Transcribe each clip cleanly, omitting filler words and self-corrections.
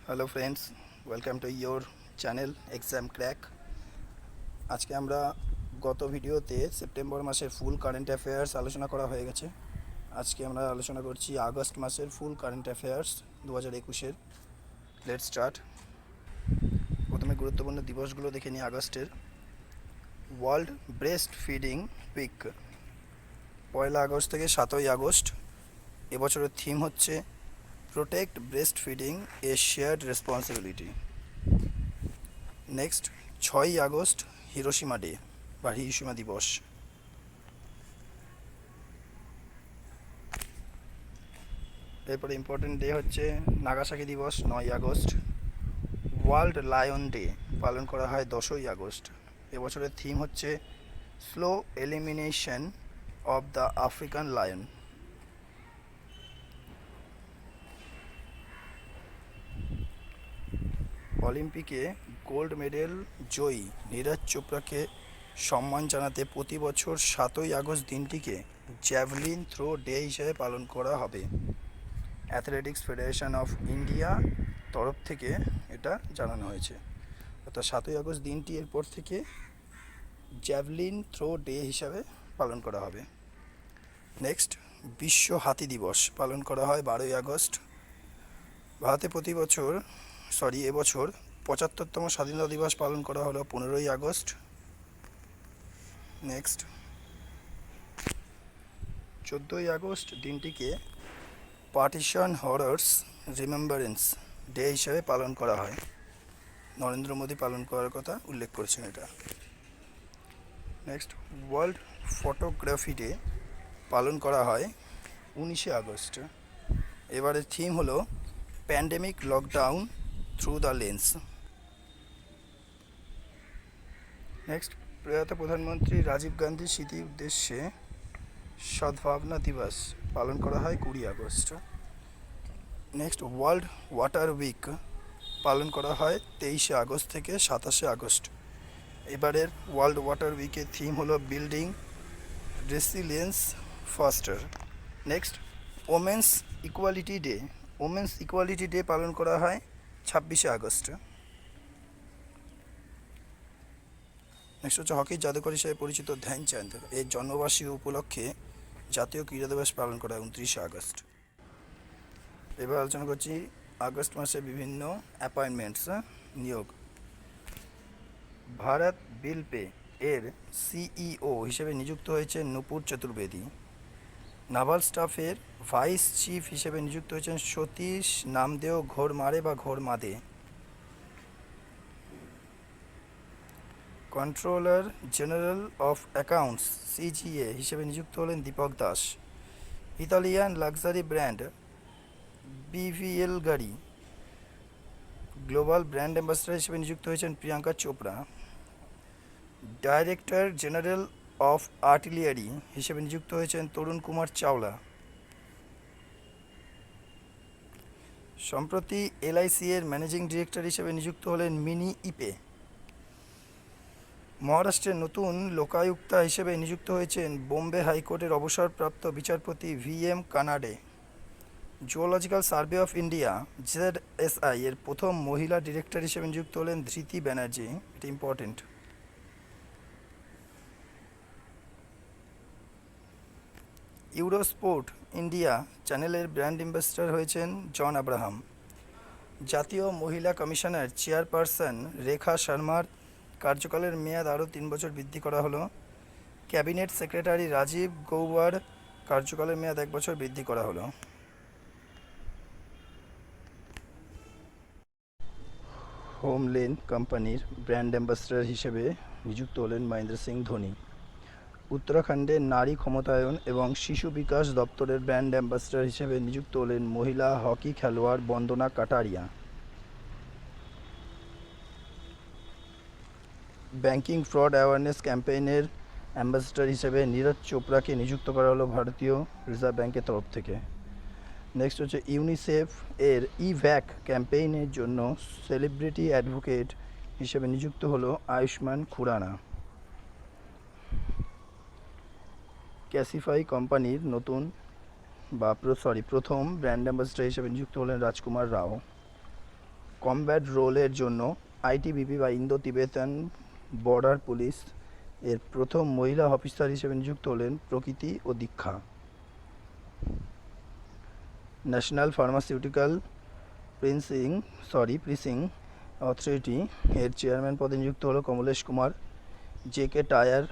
Hello friends, welcome to your channel exam crack. আজকে আমরা গত ভিডিওতে সেপ্টেম্বর মাসের ফুল কারেন্ট অ্যাফেয়ার্স আলোচনা করা হয়ে গেছে। আজকে আমরা আলোচনা করছি আগস্ট মাসের ফুল কারেন্ট অ্যাফেয়ার্স 2021-এর। Let's start. প্রথমে গুরুত্বপূর্ণ দিবসগুলো দেখে নিই আগস্টের। World breast feeding week 1 August থেকে 7 আগস্ট। এবছরের থিম হচ্ছে protect breast feeding a shared responsibility. Next 6 August Hiroshima day বা হিরোশিমা দিবস। এরপরে ইম্পর্টেন্ট ডে হচ্ছে নাগাসাকি দিবস 9 আগস্ট। ওয়ার্ল্ড লায়ন ডে পালন করা হয় 10 আগস্ট। এবছরের থিম হচ্ছে slow elimination of the African lion. অলিম্পিকে গোল্ড মেডেল জয়ী নীরজ চোপড়াকে সম্মান জানাতে প্রতি বছর 7 আগস্ট দিনটিকে জ্যাভলিন থ্রো ডে হিসেবে পালন করা হবে। অ্যাথলেটিক্স ফেডারেশন অফ ইন্ডিয়া তরফ থেকে এটা জানানো হয়েছে। অর্থাৎ 7 আগস্ট দিনটি এরপর থেকে জ্যাভলিন থ্রো ডে হিসাবে পালন করা হবে। নেক্সট বিশ্ব হাতি দিবস পালন করা হয় 12 আগস্ট। ভারতে এবছর 75তম স্বাধীনতা দিবস পালন করা হলো 15 আগস্ট। নেক্সট 14 আগস্ট দিনটিকে পার্টিশন হরর্স রিমেম্বারেন্স ডে হিসাবে পালন করা হয়। নরেন্দ্র মোদী পালন করার কথা উল্লেখ করেছেন এটা। নেক্সট ওয়ার্ল্ড ফটোগ্রাফি ডে পালন করা হয় 19 আগস্ট। এবারে থিম হলো pandemic lockdown through the lens. Next প্রয়াত প্রধানমন্ত্রী রাজীব গান্ধীর স্মৃতি উদ্দেশ্যে সদ্ভাবনা দিবস পালন করা হয় 20 August. Next world water week পালন করা হয় 23 আগস্ট থেকে 27 আগস্ট। এবারের ওয়ার্ল্ড ওয়াটার উইকের থিম হলো building resilience faster. Next women's equality day পালন করা হয় 26 আগস্ট। নেক্সট হচ্ছে হকির জাদুকর হিসেবে পরিচিত ধ্যানচাঁদ এর জন্মবার্ষিকী উপলক্ষে জাতীয় ক্রীড়া দিবস পালন করা হয় 29 আগস্ট। এবার আলোচনা করছি আগস্ট মাসে বিভিন্ন অ্যাপয়েন্টমেন্টস, নিয়োগ। ভারত বিল পে এর সিইও হিসেবে নিযুক্ত হয়েছেন নূপুর চতুর্বেদী। নাভাল স্টাফের ভাইস চিফ হিসেবে নিযুক্ত হয়েছেন Satish Namdeo Ghormade. Controller general of accounts CGA হিসেবে নিযুক্ত হলেন Deepak Das. Italian luxury brand Bulgari global brand ambassador হিসেবে নিযুক্ত হয়েছেন Priyanka Chopra. Director general of artillery হিসেবে নিযুক্ত হয়েছেন তরুণ কুমার চাওলা। সম্প্রতি এলআইসি এর ম্যানেজিং ডিরেক্টর হিসেবে নিযুক্ত হলেন মিনি ইপে। মহারাষ্ট্রের নতুন লোকায়ুক্তা হিসেবে নিযুক্ত হয়েছেন বোম্বে হাইকোর্টের অবসরপ্রাপ্ত বিচারপতি VM Kanade. Zoological survey of India ZSI এর প্রথম মহিলা ডিরেক্টর হিসেবে নিযুক্ত হলেন ধৃতি ব্যানার্জি। এটা ইম্পর্টেন্ট। ইউরোস্পোর্ট ইন্ডিয়া চ্যানেলের ব্র্যান্ড অ্যাম্বাসেডর হয়েছেন জন আব্রাহাম। জাতীয় মহিলা কমিশনের চেয়ারপারসন রেখা শর্মার কার্যকালের মেয়াদ আরও 3 বছর বৃদ্ধি করা হলো। ক্যাবিনেট সেক্রেটারি রাজীব গৌবার কার্যকালের মেয়াদ 1 বছর বৃদ্ধি করা হলো। হোমলেন কোম্পানির ব্র্যান্ড অ্যাম্বাসেডর হিসেবে নিযুক্ত হলেন মহেন্দ্র সিং ধোনি। উত্তরাখণ্ডের নারী ক্ষমতায়ন এবং শিশু বিকাশ দপ্তরের ব্র্যান্ড অ্যাম্বাসেডর হিসেবে নিযুক্ত হলেন মহিলা হকি খেলোয়াড় Vandana Kataria. Banking fraud awareness ক্যাম্পেইনের অ্যাম্বাসেডর হিসেবে নীরজ চোপড়াকে নিযুক্ত করা হলো ভারতীয় রিজার্ভ ব্যাংকের তরফ থেকে। নেক্সট হচ্ছে ইউনিসেফ এর ইভ্যাক ক্যাম্পেইনের জন্য সেলিব্রিটি অ্যাডভোকেট হিসেবে নিযুক্ত হলো আয়ুষ্মান খুরানা। ক্যাসিফাই কোম্পানির প্রথম ব্র্যান্ড অ্যাম্বাসেডর হিসেবে নিযুক্ত হলেন রাজকুমার রাও। কমব্যাট রোলের জন্য আইটিবিপি বা ইন্দো তিবেতান বর্ডার পুলিশ এর প্রথম মহিলা অফিসার হিসেবে নিযুক্ত হলেন প্রকৃতি ও Diksha. National pharmaceutical pricing authority এর চেয়ারম্যান পদে নিযুক্ত হলো Kamlesh Kumar. JK tyre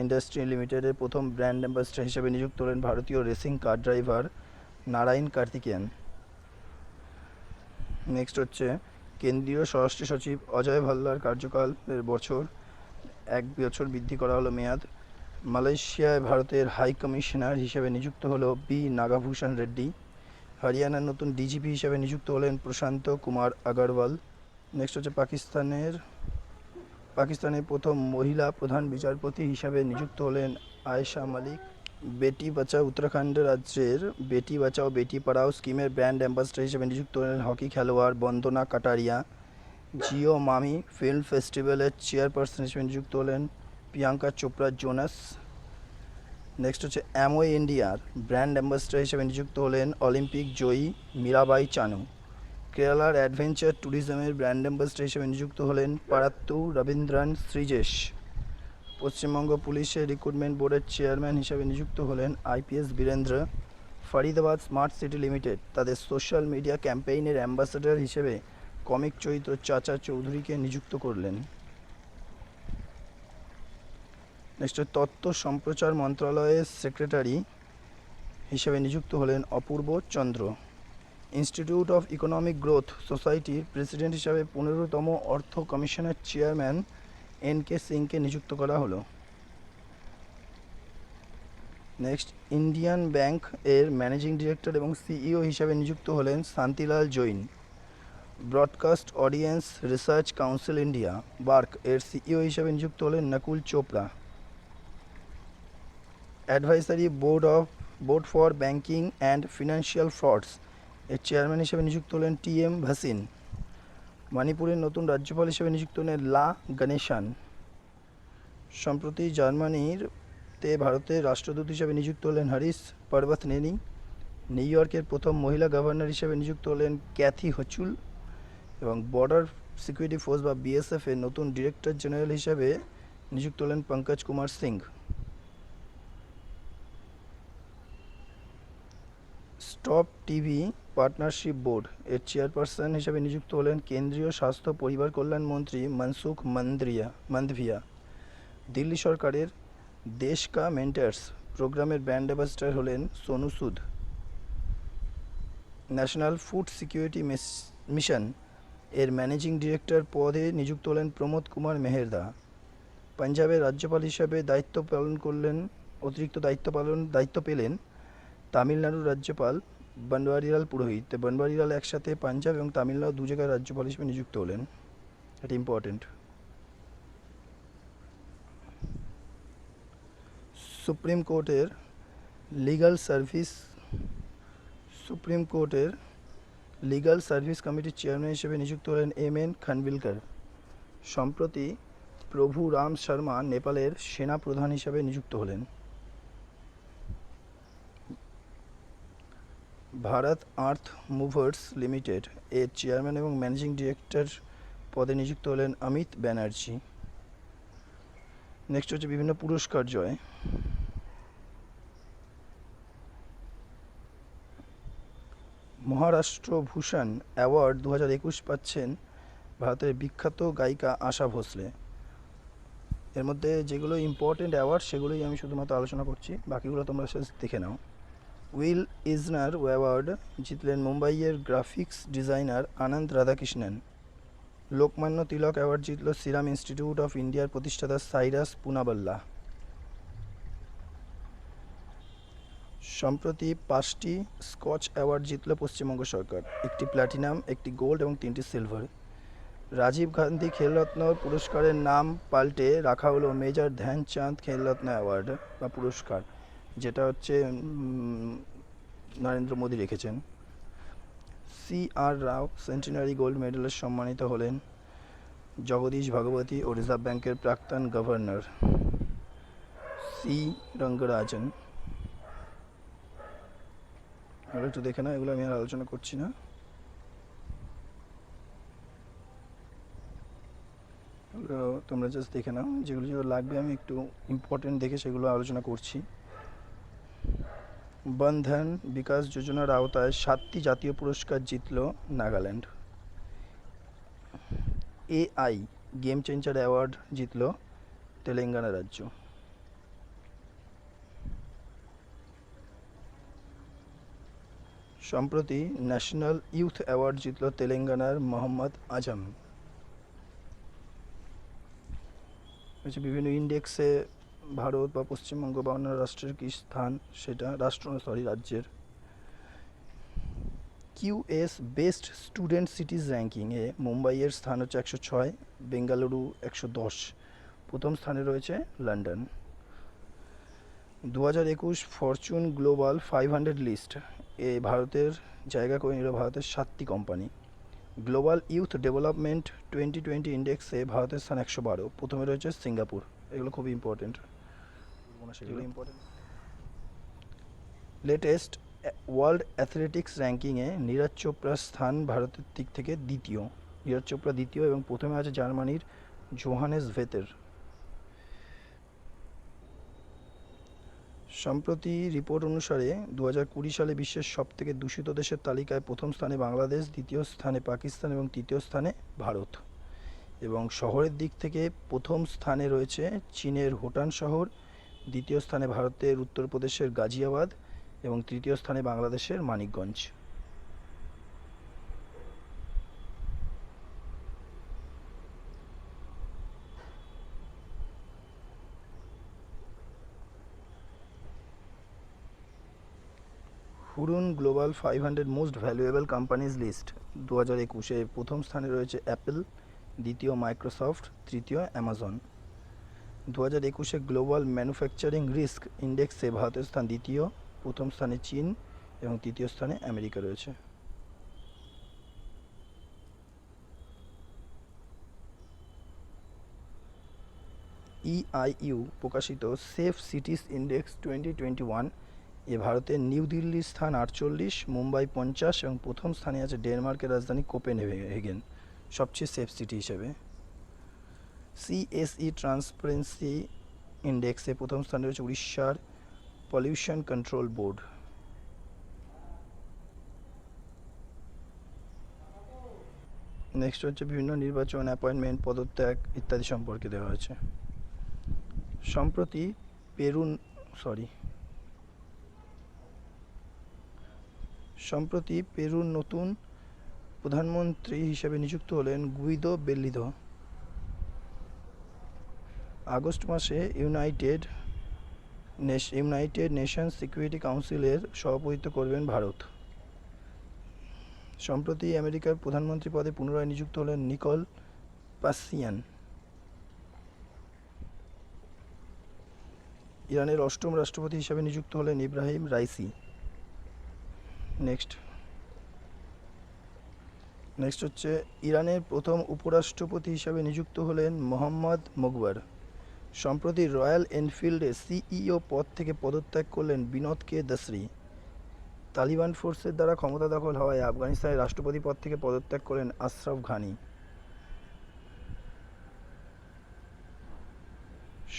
industry লিমিটেডের প্রথম ব্র্যান্ড অ্যাম্বাসেডর হিসেবে নিযুক্ত হলেন ভারতীয় racing car driver Narain Karthikeyan. Next হচ্ছে কেন্দ্রীয় স্বরাষ্ট্র সচিব অজয় ভাল্লার কার্যকালের এক বছর বৃদ্ধি করা হলো মেয়াদ। মালয়েশিয়ায় ভারতের হাই কমিশনার হিসেবে নিযুক্ত হলো বি নাগাভূষণ রেড্ডি। হরিয়ানার নতুন ডিজিপি হিসেবে নিযুক্ত হলেন প্রশান্ত কুমার আগরওয়াল। নেক্সট হচ্ছে পাকিস্তানের প্রথম মহিলা প্রধান বিচারপতি হিসাবে নিযুক্ত হলেন আয়েশা মালিক। বেটি বাঁচাও উত্তরাখণ্ড রাজ্যের বেটি বাঁচাও বেটি পড়াও স্কিমের ব্র্যান্ড অ্যাম্বাসেডর হিসেবে নিযুক্ত হলেন হকি খেলোয়াড় বন্দনা কাটারিয়া। জিও মামি ফিল্ম ফেস্টিভ্যালের চেয়ারপারসন হিসেবে নিযুক্ত হলেন প্রিয়াঙ্কা চোপড়া জোনাস। নেক্সট হচ্ছে অ্যামওয়ে ইন্ডিয়ার ব্র্যান্ড অ্যাম্বাসেডর হিসেবে নিযুক্ত হলেন অলিম্পিক জয়ী মীরাবাই চানু। কেরালার অ্যাডভেঞ্চার ট্যুরিজমের ব্র্যান্ড অ্যাম্বাসেডর হিসেবে নিযুক্ত হলেন পারাত্তু রবীন্দ্রন শ্রীজেশ। পশ্চিমবঙ্গ পুলিশের রিক্রুটমেন্ট বোর্ডের চেয়ারম্যান হিসেবে নিযুক্ত হলেন IPS Virendra. Faridabad smart city limited তাদের সোশ্যাল মিডিয়া ক্যাম্পেইনের অ্যাম্বাসেডর হিসেবে কমিক চরিত্র চাচা চৌধুরীকে নিযুক্ত করলেন। নেক্সট তথ্য সম্প্রচার মন্ত্রণালয়ের সেক্রেটারি হিসেবে নিযুক্ত হলেন অপূর্ব চন্দ্র। ইনস্টিটিউট অফ ইকোনমিক গ্রোথ সোসাইটির প্রেসিডেন্ট হিসাবে 15তম অর্থ কমিশনের চেয়ারম্যান এন.কে. সিংকে নিযুক্ত করা হলো। নেক্সট ইন্ডিয়ান ব্যাংক এর ম্যানেজিং ডিরেক্টর এবং সিইও হিসাবে নিযুক্ত হলেন Shantilal Jain. Broadcast audience research council India BARC এর সিইও হিসাবে নিযুক্ত হলেন Nakul Chopra. Advisory board for banking and financial frauds এর চেয়ারম্যান হিসেবে নিযুক্ত হলেন টি.এম. ভাসিন। মণিপুরের নতুন রাজ্যপাল হিসেবে নিযুক্ত হলেন লা গণেশান। সম্প্রতি জার্মানিতে ভারতের রাষ্ট্রদূত হিসেবে নিযুক্ত হলেন হরিশ পর্বতনেনি। নিউ ইয়র্কের প্রথম মহিলা গভর্নর হিসেবে নিযুক্ত হলেন ক্যাথি হচুল এবং বর্ডার সিকিউরিটি ফোর্স বা বিএসএফ এর নতুন ডিরেক্টর জেনারেল হিসেবে নিযুক্ত হলেন Pankaj Kumar Singh. Stop TV partnership board এর চেয়ারপারসন হিসেবে নিযুক্ত হলেন কেন্দ্রীয় স্বাস্থ্য পরিবার কল্যাণ মন্ত্রী মনসুখ মান্ডভিয়া। দিল্লি সরকারের দেশ কা মেন্টার্স প্রোগ্রামের ব্র্যান্ড অ্যাম্বাসেডর হলেন সোনু সুদ। ন্যাশনাল ফুড সিকিউরিটি মিশন এর ম্যানেজিং ডিরেক্টর পদে নিযুক্ত হলেন প্রমোদ কুমার মেহেরদা। পাঞ্জাবের রাজ্যপাল হিসাবে অতিরিক্ত দায়িত্ব পেলেন তামিলনাড়ুর রাজ্যপাল বনওয়ারিলাল পুরোহিত। বনওয়ারিলাল একসাথে পাঞ্জাব এবং তামিলনাড়ু দু জায়গায় রাজ্যপাল হিসেবে নিযুক্ত হলেন। এটা ইম্পর্টেন্ট। সুপ্রিম কোর্টের লিগ্যাল সার্ভিস কমিটির চেয়ারম্যান হিসেবে নিযুক্ত হলেন এম.এন. খানভিলকার। সম্প্রতি প্রভু রাম শর্মা নেপালের সেনা প্রধান হিসেবে নিযুক্ত হলেন। ভারত আর্থ মুভার্স লিমিটেড এর চেয়ারম্যান এবং ম্যানেজিং ডিরেক্টর পদে নিযুক্ত হলেন অমিত ব্যানার্জি। নেক্সট হচ্ছে বিভিন্ন পুরস্কার জয়। মহারাষ্ট্র ভূষণ অ্যাওয়ার্ড 2021 পাচ্ছেন ভারতের বিখ্যাত গায়িকা আশা ভোসলে। এর মধ্যে যেগুলো ইম্পর্টেন্ট অ্যাওয়ার্ড সেগুলোই আমি শুধুমাত্র আলোচনা করছি, বাকিগুলো তোমরা দেখে নাও। উইল ইজনার অ্যাওয়ার্ড জিতলেন মুম্বাইয়ের গ্রাফিক্স ডিজাইনার আনন্দ রাধাকৃষ্ণন। লোকমান্য তিলক অ্যাওয়ার্ড জিতল সিরাম ইনস্টিটিউট অফ ইন্ডিয়ার প্রতিষ্ঠাতা সাইরাস পুনাবাল্লা। সম্প্রতি 5টি স্কচ অ্যাওয়ার্ড জিতল পশ্চিমবঙ্গ সরকার, 1টি প্ল্যাটিনাম, 1টি গোল্ড এবং 3টি সিলভার। রাজীব গান্ধী খেলরত্ন পুরস্কারের নাম পাল্টে রাখা হলো মেজর ধ্যানচাঁদ খেলরত্ন অ্যাওয়ার্ড বা পুরস্কার, যেটা হচ্ছে নরেন্দ্র মোদী রেখেছেন। C.R. রাও সেন্টিনারি গোল্ড মেডেলে সম্মানিত হলেন। জগদীশ ভগবতী ও রিজার্ভ ব্যাংকের প্রাক্তন গভর্নর সি রঙ্গরাজন। এগুলো একটু দেখে না, এগুলো আমি আর আলোচনা করছি না। তোমরা জাস্ট দেখে নাও, যেগুলো যেগুলো লাগবে আমি একটু ইম্পর্টেন্ট দেখে সেগুলো আলোচনা করছি। বন্ধন বিকাশ যোজনার আওতায় 7টি জাতীয় পুরস্কার জিতল Nagaland. AI game changer award জিতল তেলেঙ্গানা রাজ্য। সম্প্রতি ন্যাশনাল ইউথ অ্যাওয়ার্ড জিতল তেলেঙ্গানার মোহাম্মদ আজম। বিভিন্ন ইন্ডেক্সে ভারত বা পশ্চিমবঙ্গ বা অন্য রাষ্ট্রের কী স্থান, সেটা রাজ্যের। QS বেস্ট স্টুডেন্ট সিটিজ র্যাঙ্কিংয়ে মুম্বাইয়ের স্থান হচ্ছে 106, বেঙ্গালুরু 110, প্রথম স্থানে রয়েছে লন্ডন। 2021 ফরচুন গ্লোবাল 500 লিস্ট এ ভারতের জায়গা করে নিল ভারতের 7টি কোম্পানি। গ্লোবাল ইউথ ডেভেলপমেন্ট 2020 ইন্ডেক্সে ভারতের স্থান 112, প্রথমে রয়েছে সিঙ্গাপুর। এগুলো খুবই ইম্পর্টেন্ট, সেগুলো ইম্পর্টেন্ট। লেটেস্ট ওয়ার্ল্ড অ্যাথলেটিক্স র্যাঙ্কিংয়ে নীরজ চোপড়ার স্থান ভারতের দিক থেকে দ্বিতীয়। নীরজ চোপড়া দ্বিতীয় এবং প্রথমে আছে জার্মানির জোহানেস ভেতের। সম্প্রতি রিপোর্ট অনুসারে 2020 সালে বিশ্বের সবথেকে দূষিত দেশের তালিকায় প্রথম স্থানে বাংলাদেশ, দ্বিতীয় স্থানে পাকিস্তান এবং তৃতীয় স্থানে ভারত। এবং শহরের দিক থেকে প্রথম স্থানে রয়েছে চীনের হোটান শহর, দ্বিতীয় স্থানে ভারতের উত্তরপ্রদেশের গাজিয়াবাদ এবং তৃতীয় স্থানে বাংলাদেশের Manikganj. Hurun global 500 most valuable companies list 2021-এ প্রথম স্থানে রয়েছে অ্যাপল, দ্বিতীয় মাইক্রোসফট, তৃতীয় অ্যামাজন। 2021-এ গ্লোবাল ম্যানুফ্যাকচারিং রিস্ক ইন্ডেক্সে ভারতের স্থান দ্বিতীয়, প্রথম স্থানে চীন এবং তৃতীয় স্থানে আমেরিকা রয়েছে। EIU প্রকাশিত সেফ সিটিজ ইন্ডেক্স 2021 এ ভারতের নিউ দিল্লির স্থান 48, মুম্বাই 50 এবং প্রথম স্থানে আছে ডেনমার্কের রাজধানী কোপেনহেগেন সবচেয়ে সেফ সিটি হিসেবে। CSE ট্রান্সপারেন্সি ইন্ডেক্সে প্রথম স্থানে রয়েছে উড়িষ্যার পলিউশন কন্ট্রোল বোর্ড। নেক্সট হচ্ছে বিভিন্ন নির্বাচন, অ্যাপয়েন্টমেন্ট, পদত্যাগ ইত্যাদি সম্পর্কে দেওয়া হয়েছে। সম্প্রতি পেরুর নতুন প্রধানমন্ত্রী হিসেবে নিযুক্ত হলেন গুইদো বেলিদো। আগস্ট মাসে ইউনাইটেড নেশনস সিকিউরিটি কাউন্সিলের সভাপতিত্ব করবেন ভারত। সম্প্রতি আমেরিকার প্রধানমন্ত্রী পদে পুনরায় নিযুক্ত হলেন নিকোল পাসিয়ান। ইরানের 8ম রাষ্ট্রপতি হিসেবে নিযুক্ত হলেন ইব্রাহিম রাইসি। নেক্সট হচ্ছে ইরানের প্রথম উপরাষ্ট্রপতি হিসেবে নিযুক্ত হলেন মোহাম্মদ মোকবার। সম্প্রতি রয়্যাল এনফিল্ডের CEO পদ থেকে পদত্যাগ করলেন বিনোদ কে দসরি। তালিবান ফোর্সের দ্বারা ক্ষমতা দখল হওয়ায় আফগানিস্তানের রাষ্ট্রপতি পদ থেকে পদত্যাগ করলেন আশরাফ ঘানি।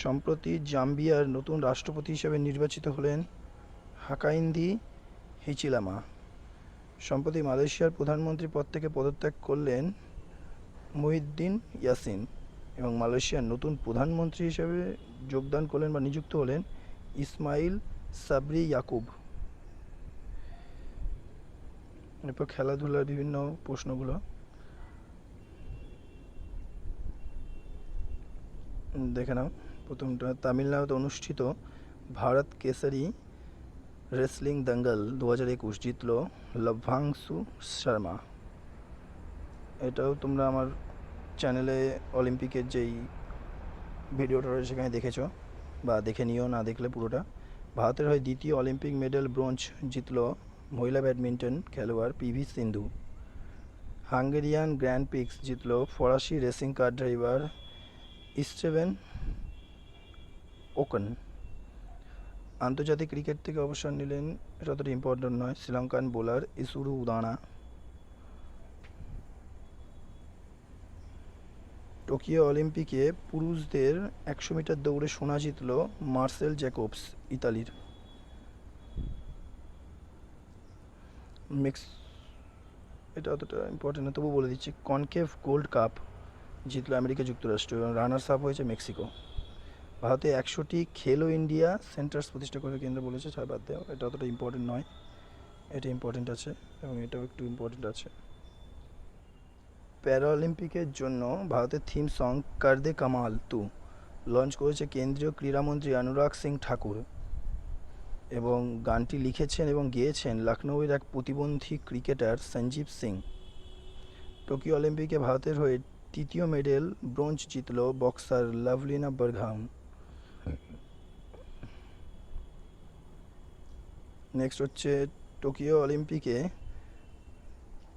সম্প্রতি জাম্বিয়ার নতুন রাষ্ট্রপতি হিসেবে নির্বাচিত হলেন হাকাইন্দে হিচিলামা। সম্প্রতি মালয়েশিয়ার প্রধানমন্ত্রী পদ থেকে পদত্যাগ করলেন মুহিউদ্দিন ইয়াসিন এবং মালয়েশিয়ার নতুন প্রধানমন্ত্রী হিসেবে যোগদান করলেন বা নিযুক্ত হলেন ইসমাইল সাবরি ইয়াকুব। এরপর খেলাধুলার বিভিন্ন প্রশ্নগুলো দেখে নাও। প্রথমটা, তামিলনাড়ুতে অনুষ্ঠিত ভারত কেসারি রেসলিং দাঙ্গল 2021 জিতল লভ্যাংশু শর্মা। এটাও তোমরা আমার চ্যানেলে অলিম্পিকের যেই ভিডিওটা রয়েছে সেখানে দেখেছো বা দেখে নিও, না দেখলে পুরোটা। ভারতের হয়ে দ্বিতীয় অলিম্পিক মেডেল ব্রোঞ্জ জিতল মহিলা ব্যাডমিন্টন খেলোয়াড় PV সিন্ধু। হাঙ্গেরিয়ান গ্র্যান্ড প্রিক্স জিতল ফরাসি রেসিং কার ড্রাইভার স্টিভেন ওকন। আন্তর্জাতিক ক্রিকেট থেকে অবসর নিলেন, এটা অতটা ইম্পর্টেন্ট নয়, শ্রীলঙ্কান বোলার ইসুরু উদানা। টোকিও অলিম্পিকে পুরুষদের 100 মিটার দৌড়ে সোনা জিতল মার্সেল জ্যাকবস, ইতালির। মেক্স এটা অতটা ইম্পর্টেন্ট না, তবু বলে দিচ্ছি। কনকেভ গোল্ড কাপ জিতল আমেরিকা যুক্তরাষ্ট্র এবং রানার্স আপ হয়েছে মেক্সিকো। ভারতে 100টি খেলো ইন্ডিয়া সেন্টার্স প্রতিষ্ঠা করে কেন্দ্র বলেছে, ছয় বাদ দেওয়া, এটা অতটা ইম্পর্টেন্ট নয়, এটা ইম্পর্টেন্ট আছে এবং এটাও একটু ইম্পর্টেন্ট আছে। প্যারাঅলিম্পিকের জন্য ভারতের থিম সং কর দে কামাল তু লঞ্চ করেছে কেন্দ্রীয় ক্রীড়ামন্ত্রী অনুরাগ সিং ঠাকুর, এবং গানটি লিখেছেন এবং গেয়েছেন লখনৌয়ের এক প্রতিবন্ধী ক্রিকেটার সঞ্জীব সিং। টোকিও অলিম্পিকে ভারতের হয়ে তৃতীয় মেডেল ব্রোঞ্জ জিতল বক্সার লাভলিনা বরঘাম। নেক্সট হচ্ছে টোকিও অলিম্পিকে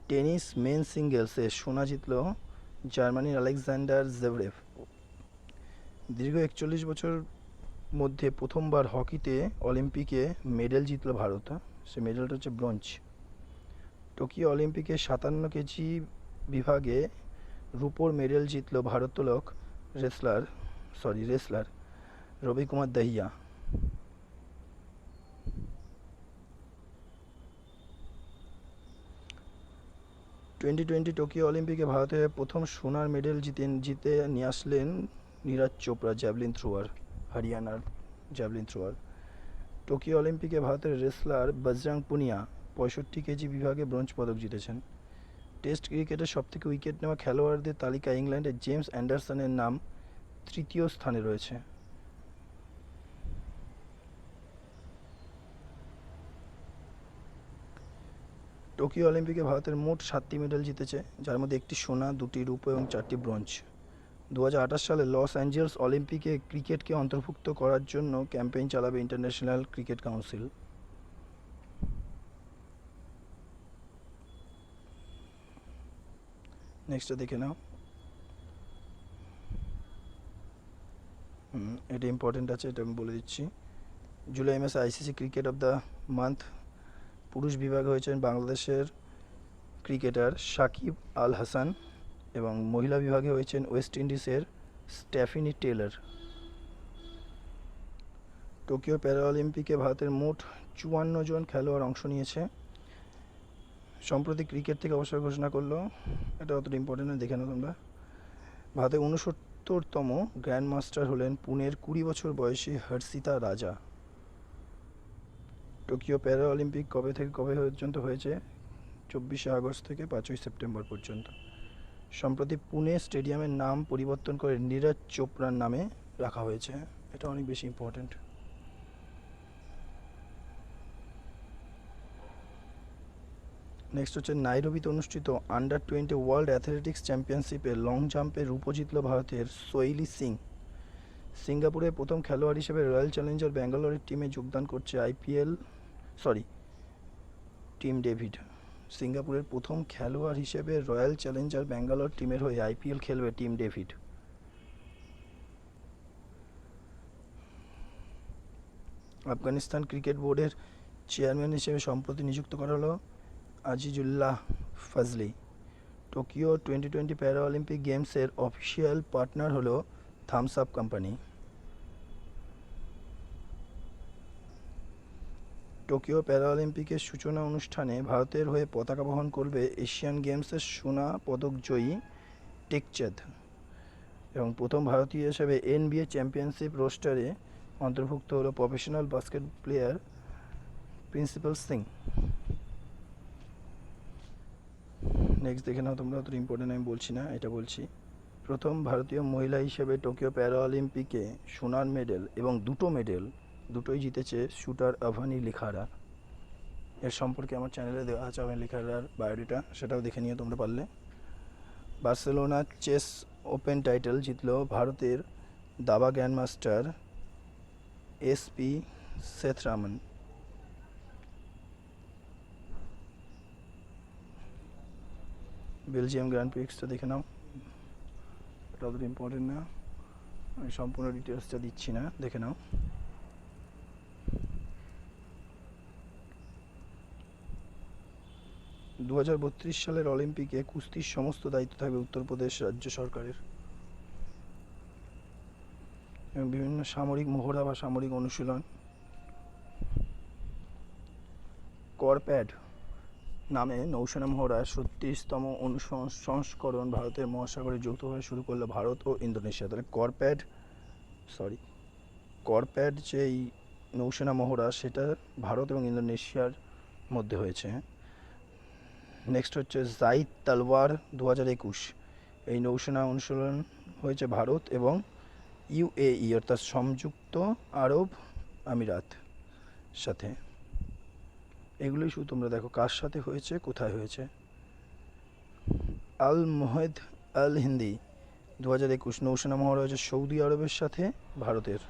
টেনিস মেন সিঙ্গেলসে সোনা জিতল জার্মানির আলেকজান্ডার জেভরেভ। দীর্ঘ 41 বছর মধ্যে প্রথমবার হকিতে অলিম্পিকে মেডেল জিতল ভারত, সে মেডেলটা হচ্ছে ব্রোঞ্জ। টোকিও অলিম্পিকে 57 কেজি বিভাগে রুপোর মেডেল জিতল ভারোত্তোলক রেসলার রবি কুমার দহিয়া। টোয়েন্টি টোকিও অলিম্পিকে ভারতের প্রথম সোনার মেডেল জিতে নিয়ে আসলেন নীরজ চোপড়া, জ্যাভলিন থ্রোয়ার, হরিয়ানার জ্যাভলিন থ্রোয়ার। টোকিও অলিম্পিকে ভারতের রেসলার বজরং পুনিয়া 65 কেজি বিভাগে ব্রোঞ্জ পদক জিতেছেন। টেস্ট ক্রিকেটের সবথেকে উইকেট নেওয়া খেলোয়াড়দের তালিকায় ইংল্যান্ডের জেমস অ্যান্ডারসনের নাম তৃতীয় স্থানে রয়েছে। টোকিও অলিম্পিকে ভারতের মোট 7টি মেডেল জিতেছে, যার মধ্যে 1টি সোনা, 2টি রূপো এবং 4টি ব্রোঞ্জ। 2028 সালে লস অ্যাঞ্জেলস অলিম্পিকে ক্রিকেটকে অন্তর্ভুক্ত করার জন্য ক্যাম্পেইন চালাবে ইন্টারন্যাশনাল ক্রিকেট কাউন্সিল। নেক্সটটা দেখে নাও। এটা ইম্পর্টেন্ট আছে, এটা আমি বলে দিচ্ছি। জুলাই মাসে ICC cricket of the month পুরুষ বিভাগে হয়েছেন বাংলাদেশের ক্রিকেটার সাকিব আল হাসান, এবং মহিলা বিভাগে হয়েছেন ওয়েস্ট ইন্ডিজের স্টেফিনি টেলর। টোকিও প্যারাঅলিম্পিকে ভারতের মোট 54 জন খেলোয়াড় অংশ নিয়েছে। সম্প্রতি ক্রিকেট থেকে অবসর ঘোষণা করলো, এটা অতটা ইম্পর্টেন্ট নয়, দেখে নাও তোমরা। ভারতের 69তম গ্র্যান্ড মাস্টার হলেন পুনের 20 বছর বয়সী হর্ষিতা রাজা। টোকিও প্যারাঅলিম্পিক কবে থেকে কবে পর্যন্ত হয়েছে? 24শে আগস্ট থেকে 5ই সেপ্টেম্বর পর্যন্ত। সম্প্রতি পুনে স্টেডিয়ামের নাম পরিবর্তন করে নীরজ চোপড়ার নামে রাখা হয়েছে, এটা অনেক বেশি ইম্পর্টেন্ট। নেক্সট হচ্ছে নাইরোবিতে অনুষ্ঠিত আন্ডার-20 ওয়ার্ল্ড অ্যাথলেটিক্স চ্যাম্পিয়নশিপে লং জাম্পে রূপো জিতল ভারতের সোইলি সিং। সিঙ্গাপুরের প্রথম খেলোয়াড় হিসেবে রয়্যাল চ্যালেঞ্জার ব্যাঙ্গালোরের টিমে যোগদান করছে টিম ডেভিড। সিঙ্গাপুরের প্রথম খেলোয়াড় হিসেবে রয়্যাল চ্যালেঞ্জার ব্যাঙ্গালোর টিমের হয়ে আইপিএল খেলবে টিম ডেভিড। আফগানিস্তান ক্রিকেট বোর্ডের চেয়ারম্যান হিসেবে সম্প্রতি নিযুক্ত করা হলো আজিজুল্লাহ ফজলি। টোকিও 2020 প্যারাঅলিম্পিক গেমসের অফিসিয়াল পার্টনার হলো থামস আপ কোম্পানি। টোকিও প্যারাঅলিম্পিকের সূচনা অনুষ্ঠানে ভারতের হয়ে পতাকা বহন করবে এশিয়ান গেমসের সোনা পদক জয়ী টেকচাঁদ, এবং প্রথম ভারতীয় হিসেবে NBA চ্যাম্পিয়নশিপ রোস্টারে অন্তর্ভুক্ত হলো professional basket player principal Singh. Next দেখে নাও তোমরা, অত ইম্পর্টেন্ট আমি বলছি না, এটা বলছি। প্রথম ভারতীয় মহিলা হিসেবে টোকিও প্যারাঅলিম্পিকে সোনার মেডেল এবং দুটোই জিতেছে শুটার আভানি লিখারা। এর সম্পর্কে আমার চ্যানেলে দেওয়া আছে আভানি লিখারার বায়োডাটা, সেটাও দেখে নিও তোমরা পারলে। বার্সেলোনা চেস ওপেন টাইটেল জিতল ভারতের দাবা গ্র্যান্ডমাস্টার SP সেথরামন। বেলজিয়াম গ্র্যান্ড প্রিক্সটা দেখে নাও, এটা অতটা ইম্পর্টেন্ট না, আমি সম্পূর্ণ ডিটেলসটা দিচ্ছি না, দেখে নাও। দু সালের অলিম্পিকে কুস্তির সমস্ত দায়িত্ব থাকবে উত্তরপ্রদেশ রাজ্য সরকারের। এবং বিভিন্ন সামরিক মহড়া বা সামরিক অনুশীলন। করপ্যাড নামে নৌসেনা মহড়ার 36তম সংস্করণ ভারতের মহাসাগরে যৌথভাবে শুরু করলো ভারত ও ইন্দোনেশিয়া। তাহলে করপ্যাড যেই নৌসেনা মহড়া সেটা ভারত এবং ইন্দোনেশিয়ার মধ্যে হয়েছে। নেক্সট হচ্ছে জাইদ তালওয়ার 2021, এই নৌসেনা অনুশীলন হয়েছে ভারত এবং ইউএই অর্থাৎ সংযুক্ত আরব আমিরাত সাথে। এগুলোই শুধু তোমরা দেখো কার সাথে হয়েছে, কোথায় হয়েছে। আল মোহেদ আল হিন্দি 2021 নৌসেনা মহড়া হয়েছে সৌদি আরবের সাথে ভারতের।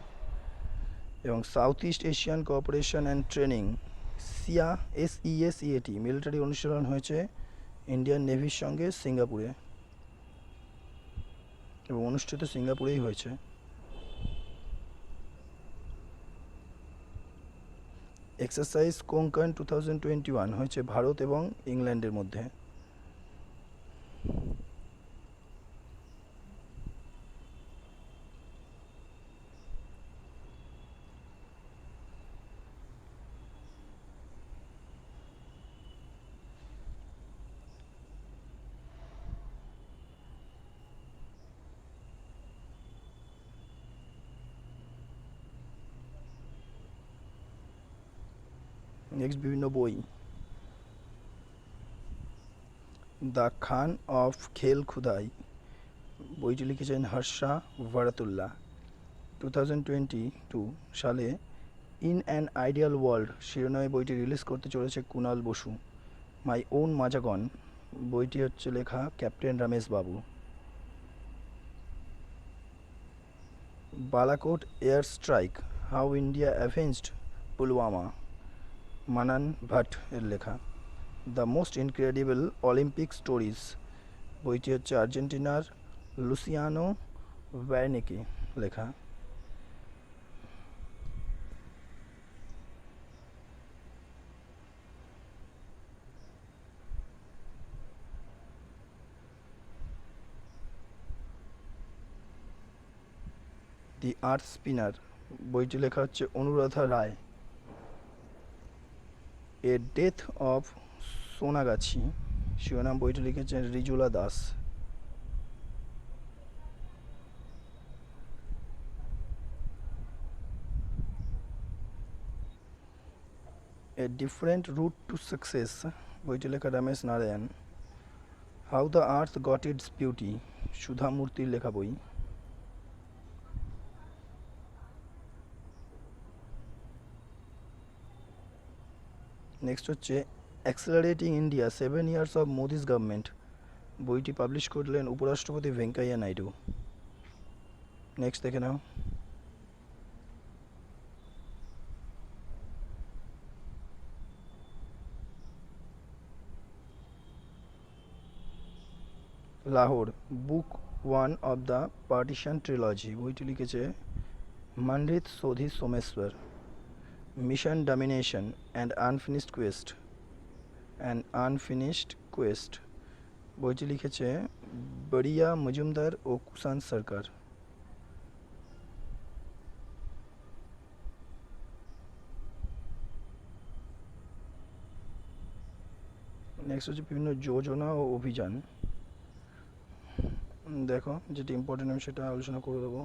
এবং south east Asian cooperation and training SEAT military অনুশীলন হয়েছে ইন্ডিয়ান নেভির সঙ্গে সিঙ্গাপুরে এবং অনুষ্ঠিত সিঙ্গাপুরেই হয়েছে। এক্সারসাইজ কোঙ্কন 2021 হয়েছে ভারত এবং ইংল্যান্ডের মধ্যে। নেক্সট বিভিন্ন বই। দ্য খান অফ খেল খুদাই বইটি লিখেছেন হর্ষা ভারাতুল্লাহ। 2022 সালে ইন অ্যান আইডিয়াল ওয়ার্ল্ড শিরোনামে বইটি রিলিজ করতে চলেছে কুনাল বসু। মাই ওন মাজাগন বইটি হচ্ছে লেখা captain Ramesh Babu. Balakot air strike how India avenged Pulwama Manan Bhat এর লেখা। The most incredible Olympic stories বইটি হচ্ছে আর্জেন্টিনার লুসিয়ানো ভ্যারনেকে লেখা। দি আর্থ স্পিনার বইটি লেখা হচ্ছে Anuradha Roy. A death of Sonagachi শিরোনাম বইটি লিখেছেন Rijula Das. A different route to success বইটি লেখা Ramesh Narayan. How the earth got its beauty Sudha মূর্তির লেখা বই। নেক্সট হচ্ছে accelerating India 7 years of Modi's government বইটি পাবলিশ করলেন উপরাষ্ট্রপতি ভেঙ্কাইয়া নাইডু। নেক্সট দেখে নাও। Lahore book 1 of the partition trilogy বইটি লিখেছে Manreet Sodhi Someshwar. Mission domination and unfinished quest বইটি লিখেছে বড়িয়া মজুমদার ও কুষাণ সরকার। নেক্সট হচ্ছে বিভিন্ন যোজনা ও অভিযান। দেখো যেটি ইম্পর্টেন্ট আমি সেটা আলোচনা করে দেবো।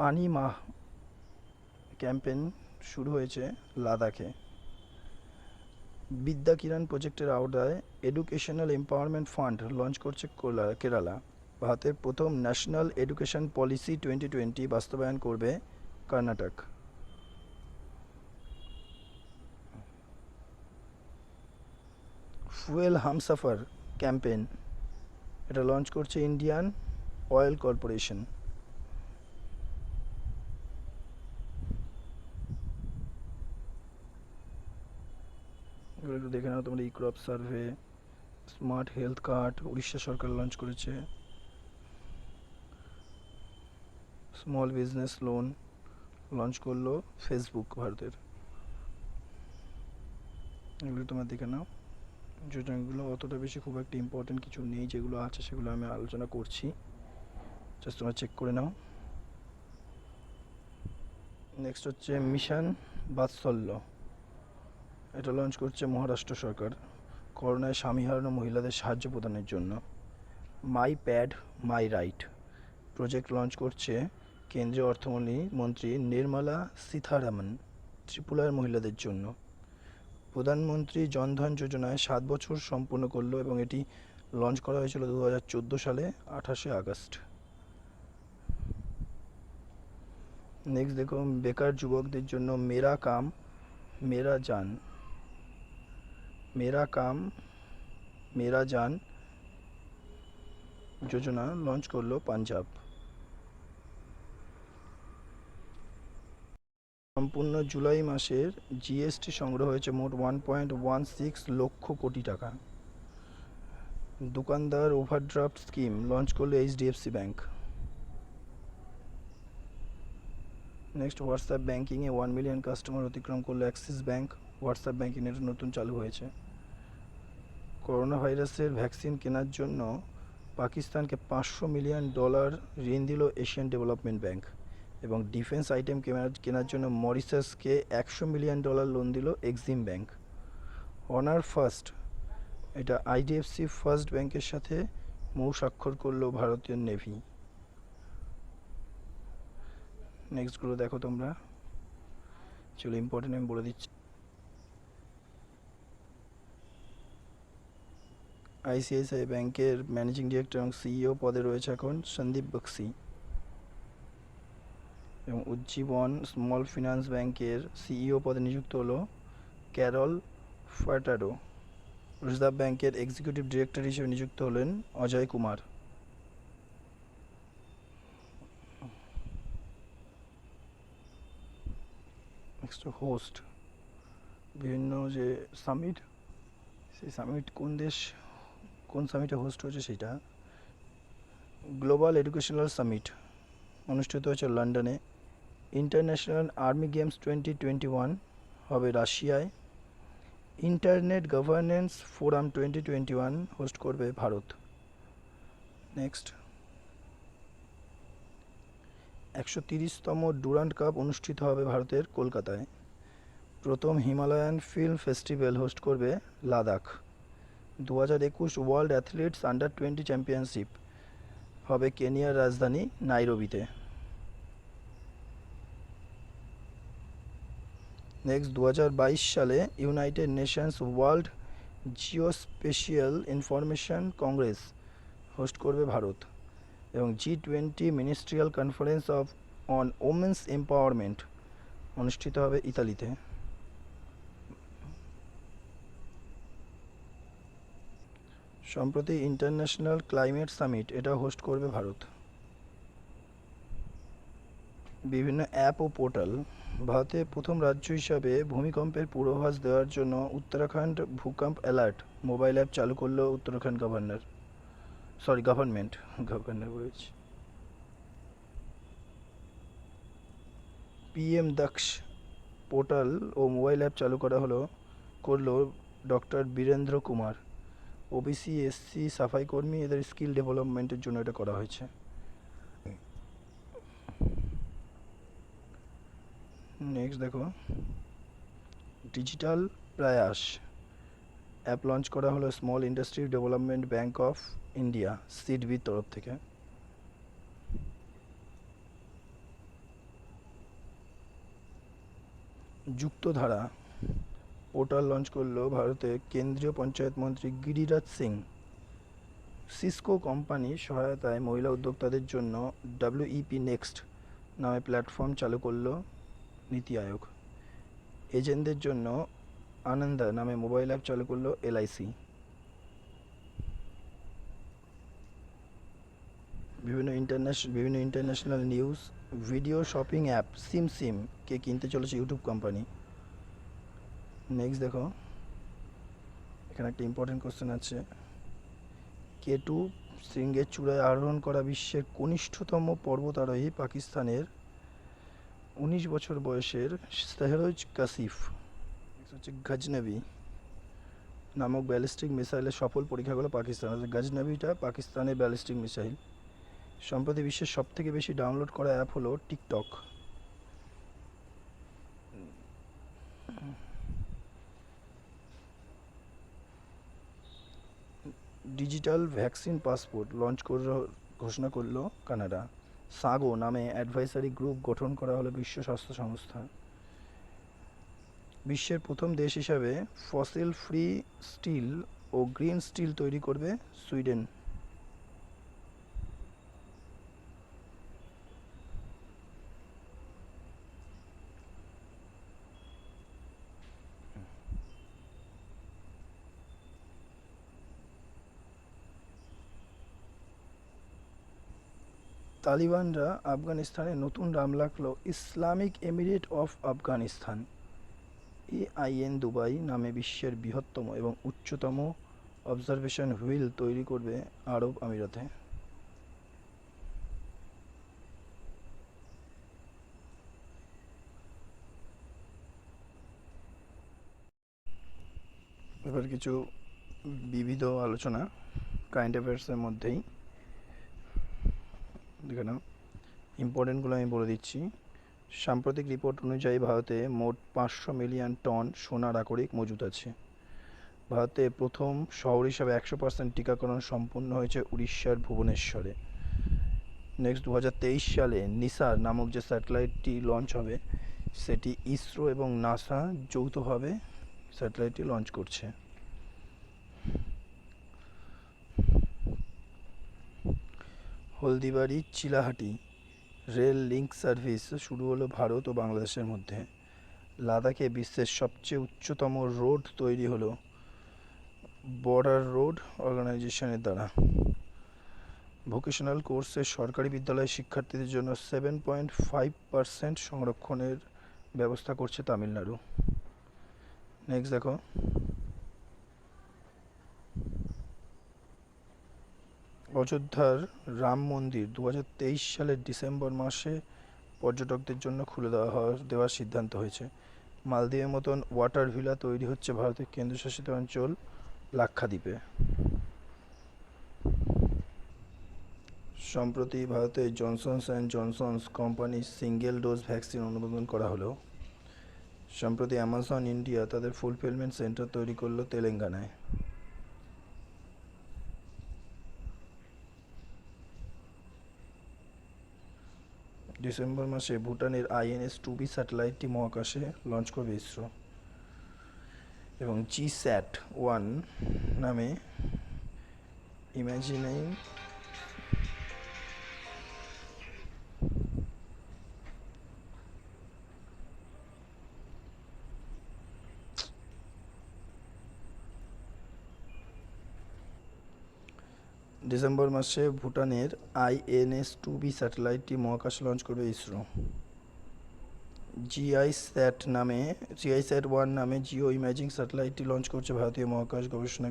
পানি মাহ ক্যাম্পেইন শুরু হয়েছে লাদাখে। বিদ্যা কিরণ প্রজেক্টের আওতায় এডুকেশনাল এম্পাওয়ারমেন্ট ফান্ড লঞ্চ করছে কেরালা। ভারতের প্রথম ন্যাশনাল এডুকেশন পলিসি 2020 বাস্তবায়ন করবে কর্ণাটক। ফুয়েল হামসাফার ক্যাম্পেইন এটা লঞ্চ করছে ইন্ডিয়ান অয়েল কর্পোরেশন। এগুলো একটু দেখে নাও তোমরা। E crop survey, smart health card Orissa সরকার লঞ্চ করেছে। স্মল বিজনেস লোন লঞ্চ করলো ফেসবুক ভারতের। এগুলো তোমরা দেখে নাও। যোজনাগুলো অতটা বেশি খুব একটা ইম্পর্টেন্ট কিছু নেই, যেগুলো আছে সেগুলো আমি আলোচনা করছি, জাস্ট তোমরা চেক করে নাও। নেক্সট হচ্ছে মিশন বাৎসল্য, এটা লঞ্চ করছে মহারাষ্ট্র সরকার করোনায় স্বামী হারানো মহিলাদের সাহায্য প্রদানের জন্য। My pad my right project launch করছে কেন্দ্রীয় অর্থমন্ত্রী নির্মলা সীতারামন ত্রিপুরার মহিলাদের জন্য। প্রধানমন্ত্রী জনধন যোজনায় 7 বছর সম্পূর্ণ করলো এবং এটি লঞ্চ করা হয়েছিল 2014 সালে 28শে আগস্ট। নেক্সট দেখো, বেকার যুবকদের জন্য মেরা কাম মেরা জান, মেরা কাম মেরা জান যোজনা লঞ্চ করলো পাঞ্জাব। সম্পূর্ণ জুলাই মাসের জিএসটি সংগ্রহ হয়েছে মোট 1.16 লক্ষ কোটি টাকা। দোকানদার ওভারড্রাফট স্কিম লঞ্চ করলো এইচডিএফসি ব্যাংক। নেক্সট, হোয়াটসঅ্যাপ ব্যাঙ্কিংয়ে 1 মিলিয়ন কাস্টমার অতিক্রম করলো অ্যাক্সিস ব্যাংক। হোয়াটসঅ্যাপ ব্যাঙ্কিং এটা নতুন চালু হয়েছে। করোনা ভাইরাসের ভ্যাকসিন কেনার জন্য পাকিস্তানকে $500 মিলিয়ন ঋণ দিল এশিয়ান ডেভেলপমেন্ট ব্যাংক। এবং ডিফেন্স আইটেম কেনার জন্য মরিশাসকে $100 মিলিয়ন লোন দিল এক্সিম ব্যাংক। অনার ফার্স্ট, এটা আইডিএফসি ফার্স্ট ব্যাংকের সাথে মৌ স্বাক্ষর করলো ভারতীয় নেভি। নেক্সটগুলো দেখো তোমরা, চলো ইম্পর্টেন্ট আমি বলে দিচ্ছি। আইসিআইসিআই ব্যাংকের ম্যানেজিং ডিরেক্টর এবং সিইও পদে রয়েছে এখন সন্দীপ বক্সি। এবং উজ্জীবন স্মল ফিনান্স ব্যাংকের সিইও পদে নিযুক্ত হলো ক্যারল ফার্টাডো। রিজার্ভ ব্যাংকের এক্সিকিউটিভ ডিরেক্টর হিসেবে নিযুক্ত হলেন অজয় কুমার। নেক্সট, হোস্ট বিভিন্ন যে সামিট, সেই সামিট কোন সামিটে হোস্ট হয়েছে সেটা গ্লোবাল এডুকেশনাল সামিট অনুষ্ঠিত হয়েছে লন্ডনে। ইন্টারন্যাশনাল আর্মি গেমস 2021 হবে রাশিয়ায়। ইন্টারনেট গভর্নেন্স ফোরাম 2021 হোস্ট করবে ভারত। নেক্সট, 130তম ডুরান্ড কাপ অনুষ্ঠিত হবে ভারতের কলকাতায়। প্রথম হিমালয়ান ফিল্ম ফেস্টিভ্যাল হোস্ট করবে Ladakh. 2021 world athletics under-20 championship হবে কেনিয়ার রাজধানী নাইরোবিতে। নেক্সট, 2022 সালে United Nations world geospatial information Congress host করবে ভারত। এবং G20 ministerial conference on women's empowerment অনুষ্ঠিত হবে ইতালিতে। সম্প্রতি ইন্টারন্যাশনাল ক্লাইমেট সামিট এটা হোস্ট করবে ভারত। বিভিন্ন অ্যাপ ও পোর্টাল, ভারতে প্রথম রাজ্য হিসাবে ভূমিকম্পের পূর্বাভাস দেওয়ার জন্য Uttarakhand Bhookamp alert mobile app চালু করলো উত্তরাখণ্ড গভর্নমেন্ট বলেছি। পিএম দক্ষ পোর্টাল ও মোবাইল অ্যাপ চালু করলো doctor Virendra Kumar. OBC SC সাফাই কর্মী এদের স্কিল ডেভেলপমেন্টের জন্য এটা করা হয়েছে। নেক্সট দেখো, ডিজিটাল প্রয়াস অ্যাপ লঞ্চ করা হলো small industry development bank of India সিডবির তরফ থেকে। যুক্তধারা পোর্টাল লঞ্চ করলো ভারতের কেন্দ্রীয় পঞ্চায়েত মন্ত্রী গিরিরাজ সিং। সিসকো কোম্পানির সহায়তায় মহিলা উদ্যোক্তাদের জন্য WEP নেক্সট নামে প্ল্যাটফর্ম চালু করলো নীতি আয়োগ। এজেন্টদের জন্য আনন্দা নামে মোবাইল অ্যাপ চালু করলো LIC। বিভিন্ন international news, video shopping app সিম কে কিনতে চলেছে ইউটিউব কোম্পানি। নেক্সট দেখো, এখানে একটা ইম্পর্টেন্ট কোশ্চেন আছে। K2 শৃঙ্গের চূড়ায় আরোহণ করা বিশ্বের কনিষ্ঠতম পর্বতারোহী পাকিস্তানের 19 বছর বয়সের শেহরোজ কাসিফ। নেক্সট হচ্ছে গজনবী নামক ব্যালিস্টিক মিসাইলের সফল পরীক্ষা করলো পাকিস্তান। গজনভিটা পাকিস্তানের ব্যালিস্টিক মিসাইল। সম্প্রতি বিশ্বের সবথেকে বেশি ডাউনলোড করা অ্যাপ হলো TikTok. Digital vaccine passport launch ঘোষণা করলো কানাডা। সাগো নামে অ্যাডভাইসারি গ্রুপ গঠন করা হলো বিশ্ব স্বাস্থ্য সংস্থা। বিশ্বের প্রথম দেশ হিসাবে ফসিল ফ্রি স্টিল ও গ্রিন স্টিল তৈরি করবে সুইডেন। তালিবানরা আফগানিস্তানে নতুন নাম রাখল Islamic Emirate of Afghanistan. AIN Dubai নামে বিশ্বের বৃহত্তম এবং উচ্চতম অবজারভেশন হুইল তৈরি করবে আরব আমিরাতে। এবার কিছু বিবিধ আলোচনা কারেন্ট অ্যাফেয়ার্সের মধ্যেই দেখে নাও। ইম্পর্টেন্টগুলো আমি বলে দিচ্ছি। সাম্প্রতিক রিপোর্ট অনুযায়ী ভারতে মোট 500 মিলিয়ন টন সোনার আকরিক মজুত আছে। ভারতে প্রথম শহর হিসাবে 100% টিকাকরণ সম্পূর্ণ হয়েছে উড়িষ্যার ভুবনেশ্বরে। নেক্সট 2023 সালে নিসার নামক যে স্যাটেলাইটটি লঞ্চ হবে সেটি ইসরো এবং নাসা যৌথভাবে স্যাটেলাইটটি লঞ্চ করছে। Haldibari Chilahati rail link service শুরু হলো ভারত ও বাংলাদেশের মধ্যে। লাদাখে বিশ্বের সবচেয়ে উচ্চতম রোড তৈরি হলো বর্ডার রোড অর্গানাইজেশনের দ্বারা। ভোকেশনাল কোর্সের সরকারি বিদ্যালয়ের শিক্ষার্থীদের জন্য 7.5% সংরক্ষণের ব্যবস্থা করছে তামিলনাড়ু। নেক্সট দেখো, অযোধ্যার রাম মন্দির 2023 সালের ডিসেম্বর মাসে পর্যটকদের জন্য খুলে দেওয়ার সিদ্ধান্ত হয়েছে। মালদ্বীপের মতন ওয়াটার ভিলা তৈরি হচ্ছে ভারতের কেন্দ্রশাসিত অঞ্চল লাক্ষাদ্বীপে। সম্প্রতি ভারতে জনসনস অ্যান্ড জনসনস কোম্পানির সিঙ্গেল ডোজ ভ্যাকসিন অনুমোদন করা হলো। সম্প্রতি অ্যামাজন ইন্ডিয়া তাদের ফুলফিলমেন্ট সেন্টার তৈরি করলো তেলেঙ্গানায়। ডিসেম্বর মাসে ভুটানের INS-2B স্যাটেলাইটটি মহাকাশে লঞ্চ করবে ইসরো। এবং GSAT-1 নামে ইমাজিনিং ডিসেম্বর মাসে ভুটানের INS-2B স্যাটেলাইটটি মহাকাশে লঞ্চ করবে ইসরো। GISAT-1 নামে জিও ইমেজিং স্যাটেলাইটটি লঞ্চ করছে ভারতীয় মহাকাশ গবেষণা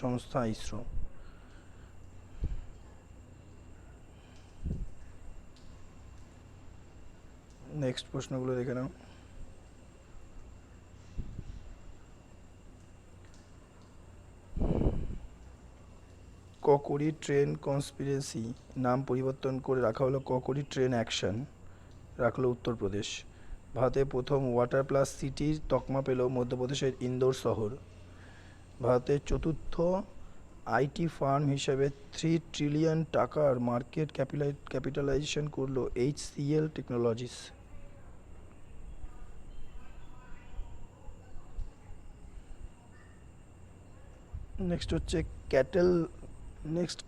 সংস্থা ইসরো। নেক্সট প্রশ্নগুলো দেখে নাও। ককরি ট্রেন কনস্পিরেসি নাম পরিবর্তন করে রাখা হলো ককরি ট্রেন অ্যাকশন, রাখলো উত্তরপ্রদেশ। ভারতে প্রথম ওয়াটার প্লাস সিটির তকমা পেল মধ্যপ্রদেশের ইন্দোর শহর। ভারতের চতুর্থ IT ফার্ম হিসেবে 3 ট্রিলিয়ন টাকার মার্কেট ক্যাপিটালাইজেশন করলো HCL টেকনোলজিস। নেক্সট হচ্ছে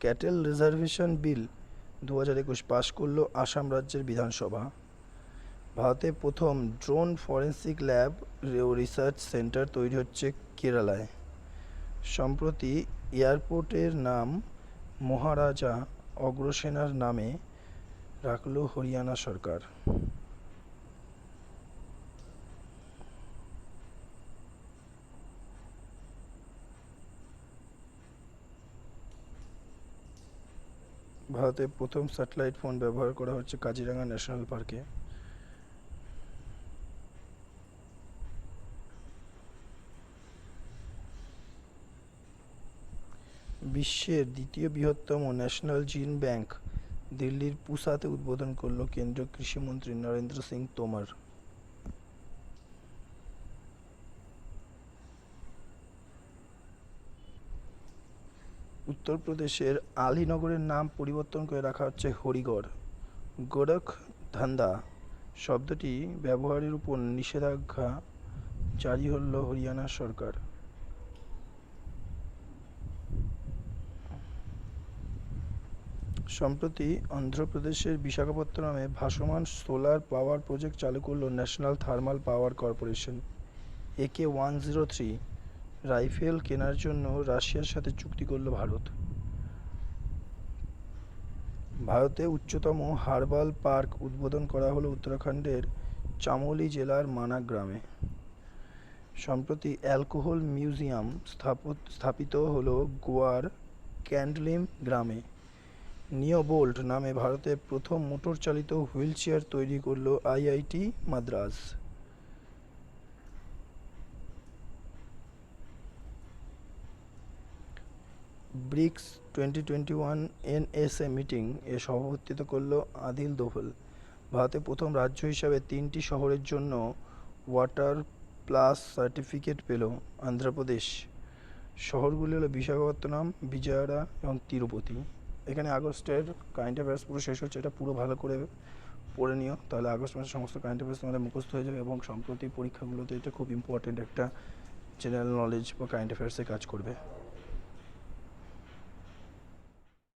ক্যাটেল রিজার্ভেশন বিল 2021 পাশ করলো আসাম রাজ্যের বিধানসভা। ভারতে প্রথম drone forensic lab research centre তৈরি হচ্ছে কেরালায়। সম্প্রতি এয়ারপোর্টের নাম মহারাজা অগ্রসেনার নামে রাখলো হরিয়ানা সরকার। ভারতে প্রথম স্যাটেলাইট ফোন ব্যবহার করা হচ্ছে কাজিরাঙ্গা ন্যাশনাল পার্কে। বিশ্বের দ্বিতীয় বৃহত্তম ন্যাশনাল জিন ব্যাংক দিল্লির পুসাতে উদ্বোধন করল কেন্দ্রীয় কৃষিমন্ত্রী নরেন্দ্র সিং তোমর। উত্তরপ্রদেশের আলীনগরের নাম পরিবর্তন করে রাখা হচ্ছে হরিগড়। গোরখ ধান্দা শব্দটি ব্যবহারের উপর নিষেধাজ্ঞা জারি হল হরিয়ানা সরকার। সম্প্রতি অন্ধ্রপ্রদেশের বিশাখাপত্তনমে ভাসমান সোলার পাওয়ার প্রজেক্ট চালু করল national thermal power corporation. AK-103 rifle কেনার জন্য রাশিয়ার সাথে চুক্তি করল ভারত। ভারতে উচ্চতম হার্বাল পার্ক উদ্বোধন করা হলো উত্তরাখণ্ডের চামোলি জেলার মানা গ্রামে। সম্প্রতি অ্যালকোহল মিউজিয়াম স্থাপিত হলো গোয়ার ক্যান্ডলিম গ্রামে। নিওবোল্ট নামে ভারতের প্রথম মোটর চালিত হুইল চেয়ার তৈরি করল IIT Madras. BRICS 2021 NSA meeting এ সভাপতিত্ব করল আদিল দোভাল। ভারতে প্রথম রাজ্য হিসাবে 3টি শহরের জন্য ওয়াটার প্লাস সার্টিফিকেট পেল অন্ধ্রপ্রদেশ। শহরগুলি হলো বিশাখাপত্তনম, বিজয়ওয়াড়া এবং তিরুপতি। এখানে আগস্টের কারেন্ট অ্যাফেয়ার্স পুরো শেষ হচ্ছে, এটা পুরো ভালো করে পড়ে নিও, তাহলে আগস্ট মাসে সমস্ত কারেন্ট অ্যাফেয়ার্স তোমাদের মুখস্থ হয়ে যাবে এবং সম্প্রতি পরীক্ষাগুলোতে এটা খুব ইম্পর্টেন্ট একটা জেনারেল নলেজ বা কারেন্ট অ্যাফেয়ার্সে কাজ করবে।